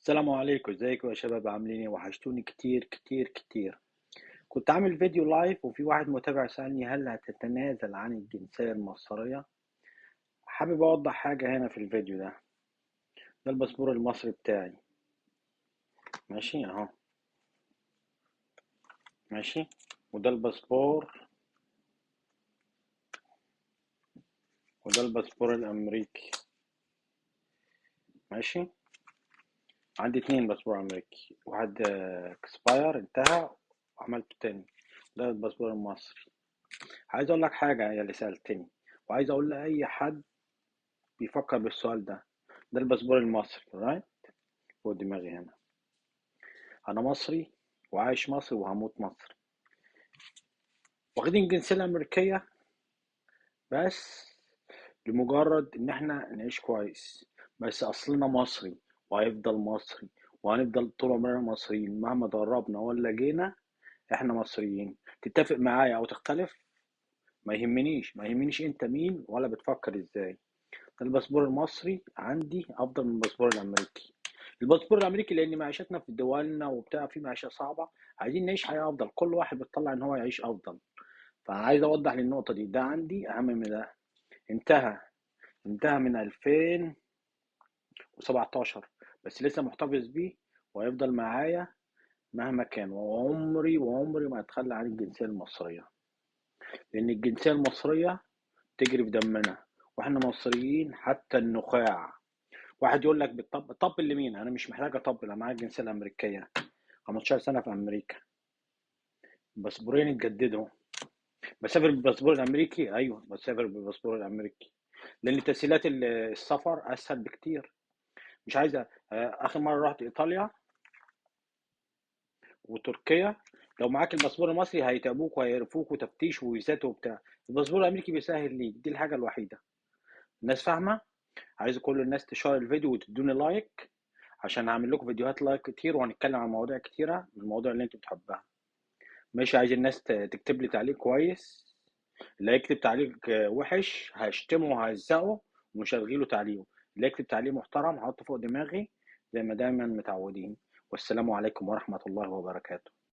السلام عليكم، ازيكم يا شباب؟ عاملين ايه؟ وحشتوني كتير كتير كتير. كنت عامل فيديو لايف وفي واحد متابع سألني هل هتتنازل عن الجنسية المصرية. حابب اوضح حاجة هنا في الفيديو ده الباسبور المصري بتاعي. ماشي اهو. ماشي. وده الباسبور وده الباسبور الامريكي. ماشي. عندي اتنين باسبور امريكي، واحد اكسباير انتهى وعملته تاني. ده الباسبور المصري. عايز اقول لك حاجة يا اللي سألتني، وعايز اقول لأي حد بيفكر بالسؤال ده الباسبور المصري رايت فوق دماغي هنا. انا مصري وعايش مصري وهموت مصري. واخدين الجنسية الأمريكية بس لمجرد إن إحنا نعيش كويس، بس أصلنا مصري وهيفضل مصري، وهنفضل طول عمرنا مصريين مهما ضربنا ولا جينا. إحنا مصريين. تتفق معايا أو تختلف ما يهمنيش أنت مين ولا بتفكر إزاي. الباسبور المصري عندي افضل من الباسبور الامريكي. الباسبور الامريكي لان معيشتنا في دولنا وبتاع في معيشه صعبه، عايزين نعيش حياه افضل، كل واحد بيطلع ان هو يعيش افضل. فعايز اوضح للنقطه دي، ده عندي اهم من ده. انتهى انتهى من 2017، بس لسه محتفظ بيه وهيفضل معايا مهما كان، وعمري ما هتخلى عن الجنسيه المصريه، لان الجنسيه المصريه تجري في دمنا، واحنا مصريين حتى النخاع. واحد يقول لك طب لمين؟ انا مش محتاج اطبل، انا معايا الجنسيه الامريكيه، 15 سنه في امريكا، باسبورين اتجددوا. بسافر بالباسبور الامريكي، ايوه بسافر بالباسبور الامريكي، لان تسهيلات السفر اسهل بكتير. مش عايزه. اخر مره رحت ايطاليا وتركيا، لو معاك الباسبور المصري هيتعبوك وهيقرفوك وتفتيش وفيزات وبتاع. الباسبور الامريكي بيسهل ليك، دي الحاجه الوحيده. الناس فاهمه؟ عايز كل الناس تشير الفيديو وتدوني لايك، عشان هعمل لكم فيديوهات لايك كتير وهنتكلم عن مواضيع كتيرة من المواضيع اللي انتوا بتحبها. ماشي. عايز الناس تكتب لي تعليق كويس. اللي هيكتب تعليق وحش هشتمه وهزقه ومش هلغيله تعليقه. اللي يكتب تعليق محترم هحطه فوق دماغي زي ما دايما متعودين. والسلام عليكم ورحمة الله وبركاته.